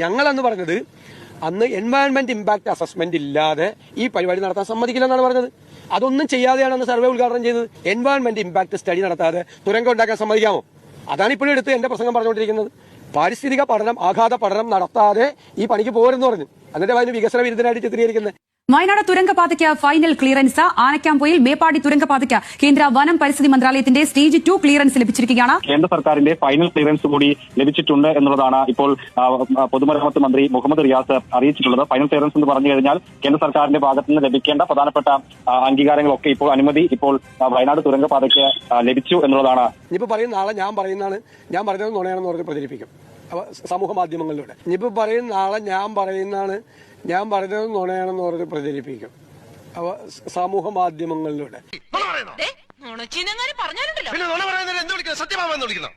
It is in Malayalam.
ഞങ്ങളെന്ന് പറഞ്ഞത് അന്ന് എൻവയൺമെന്റ് ഇമ്പാക്ട് അസസ്മെന്റ് ഇല്ലാതെ ഈ പരിപാടി നടത്താൻ സമ്മതിക്കില്ലെന്നാണ് പറഞ്ഞത്. അതൊന്നും ചെയ്യാതെയാണ് അന്ന് സർവേ ഉദ്ഘാടനം ചെയ്തത്. എൻവയൺമെന്റ് ഇമ്പാക്ട് സ്റ്റഡി നടത്താതെ തുരങ്കം ഉണ്ടാക്കാൻ സമ്മതിക്കാമോ? അതാണ് ഇപ്പോഴും എടുത്ത് എന്റെ പ്രസംഗം പറഞ്ഞുകൊണ്ടിരിക്കുന്നത്. പാരിസ്ഥിതിക പഠനം, ആഘാത പഠനം നടത്താതെ ഈ പണിക്ക് പോരെന്ന് പറഞ്ഞു. എന്നിട്ട് അതിന് വികസന വിരുദ്ധനായിട്ട് ചിത്രീകരിക്കുന്നത്. വയനാട് തുരങ്കപാതയ്ക്ക് ഫൈനൽ ക്ലിയറൻസ്. ആനക്കാംപൊയിൽ മേപ്പാടി തുരങ്കപാതയ്ക്ക് കേന്ദ്ര വനം പരിസ്ഥിതി മന്ത്രാലയത്തിന്റെ സ്റ്റേജ് 2 ക്ലിയറൻസ് ലഭിച്ചിരിക്കുകയാണ്. കേന്ദ്ര സർക്കാരിന്റെ ഫൈനൽ ക്ലിയറൻസ് കൂടി ലഭിച്ചിട്ടുണ്ട് എന്നുള്ളതാണ് ഇപ്പോൾ പൊതുമരാമത്ത് മന്ത്രി മുഹമ്മദ് റിയാസ് അറിയിച്ചിട്ടുള്ളത്. ഫൈനൽ ക്ലിയറൻസ് എന്ന് പറഞ്ഞു കഴിഞ്ഞാൽ കേന്ദ്ര സർക്കാരിന്റെ ഭാഗത്ത് നിന്ന് ലഭിക്കേണ്ട പ്രധാനപ്പെട്ട അംഗീകാരങ്ങളൊക്കെ ഇപ്പോൾ അനുമതി ഇപ്പോൾ വയനാട് തുരങ്കപാതയ്ക്ക് ലഭിച്ചു എന്നുള്ളതാണ്. ഇനിയിപ്പോ പറയുന്ന നാളെ ഞാൻ പറയുന്നത് നുണയാണെന്ന് പറഞ്ഞ് പ്രചരിപ്പിക്കും സമൂഹ മാധ്യമങ്ങളിലൂടെ. ഇനിയിപ്പോ പറയുന്ന നാളെ ഞാൻ പറയുന്നത് നുണയാണെന്ന് പറഞ്ഞ് പ്രചരിപ്പിക്കും സമൂഹ മാധ്യമങ്ങളിലൂടെ. സത്യമാണെന്ന് വിളിക്കണം.